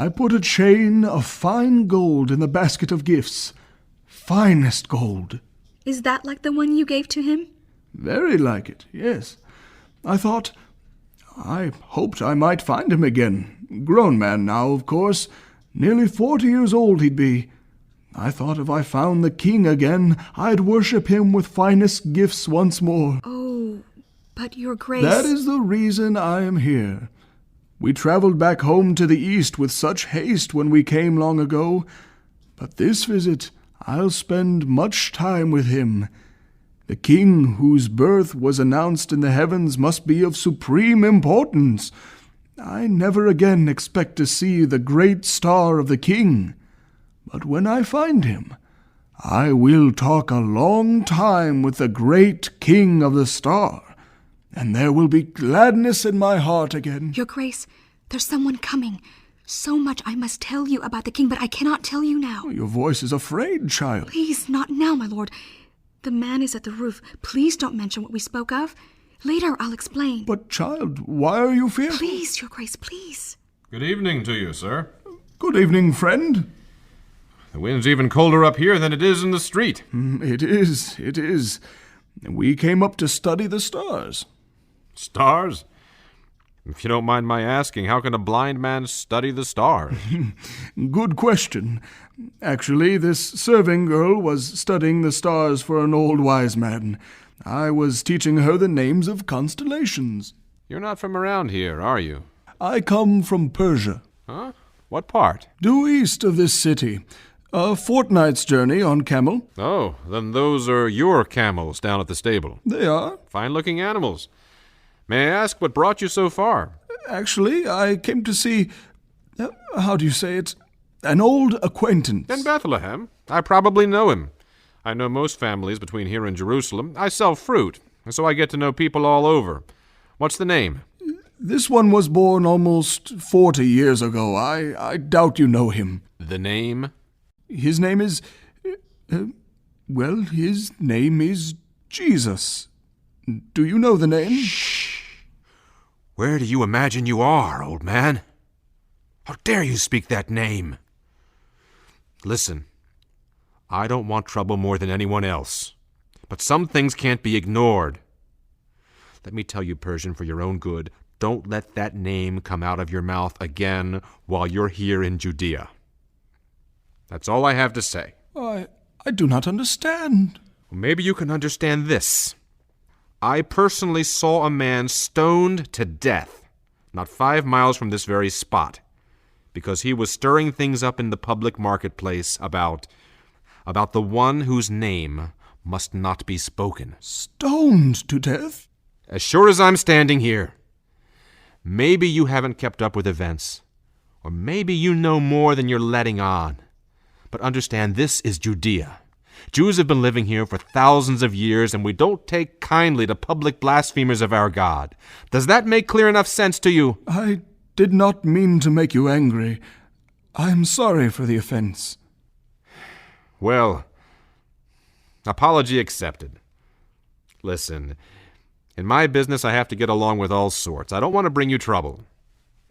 I put a chain of fine gold in the basket of gifts. Finest gold. Is that like the one you gave to him? Very like it, yes. I hoped I might find him again. Grown man now, of course. Nearly 40 years old he'd be. I thought if I found the king again, I'd worship him with finest gifts once more. Oh, but your grace... That is the reason I am here. We traveled back home to the east with such haste when we came long ago, but this visit I'll spend much time with him. The king whose birth was announced in the heavens must be of supreme importance. I never again expect to see the great star of the king, but when I find him, I will talk a long time with the great king of the star, and there will be gladness in my heart again. Your Grace, there's someone coming. So much I must tell you about the king, but I cannot tell you now. Your voice is afraid, child. Please, not now, my lord. The man is at the roof. Please don't mention what we spoke of. Later, I'll explain. But, child, why are you fearful? Please, Your Grace, please. Good evening to you, sir. Good evening, friend. The wind's even colder up here than it is in the street. It is. We came up to study the stars. Stars? If you don't mind my asking, how can a blind man study the stars? Good question. Actually, this serving girl was studying the stars for an old wise man. I was teaching her the names of constellations. You're not from around here, are you? I come from Persia. Huh? What part? Due east of this city. A fortnight's journey on camel. Oh, then those are your camels down at the stable. They are. Fine-looking animals. May I ask what brought you so far? Actually, I came to see... how do you say it? An old acquaintance. In Bethlehem? I probably know him. I know most families between here and Jerusalem. I sell fruit, so I get to know people all over. What's the name? This one was born almost 40 years ago. I doubt you know him. The name? His name is... his name is Jesus. Do you know the name? Shh! Where do you imagine you are, old man? How dare you speak that name? Listen, I don't want trouble more than anyone else, but some things can't be ignored. Let me tell you, Persian, for your own good, don't let that name come out of your mouth again while you're here in Judea. That's all I have to say. I do not understand. Well, maybe you can understand this. I personally saw a man stoned to death, not 5 miles from this very spot, because he was stirring things up in the public marketplace about the one whose name must not be spoken. Stoned to death? As sure as I'm standing here. Maybe you haven't kept up with events, or maybe you know more than you're letting on. But understand, this is Judea. Jews have been living here for thousands of years, and we don't take kindly to public blasphemers of our God. Does that make clear enough sense to you? I did not mean to make you angry. I'm sorry for the offense. Well, apology accepted. Listen, in my business I have to get along with all sorts. I don't want to bring you trouble.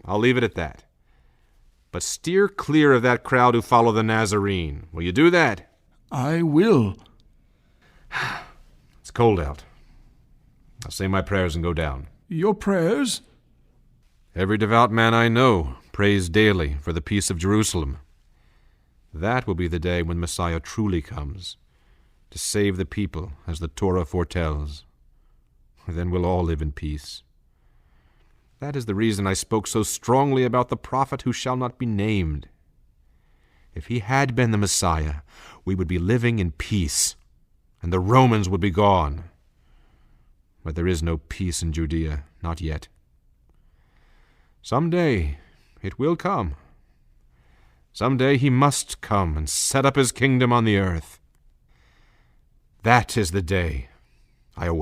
I'll leave it at that. But steer clear of that crowd who follow the Nazarene. Will you do that? I will. It's cold out. I'll say my prayers and go down. Your prayers? Every devout man I know prays daily for the peace of Jerusalem. That will be the day when Messiah truly comes, to save the people as the Torah foretells. Then we'll all live in peace. That is the reason I spoke so strongly about the prophet who shall not be named. If he had been the Messiah, we would be living in peace, and the Romans would be gone. But there is no peace in Judea, not yet. Someday it will come. Someday he must come and set up his kingdom on the earth. That is the day I await.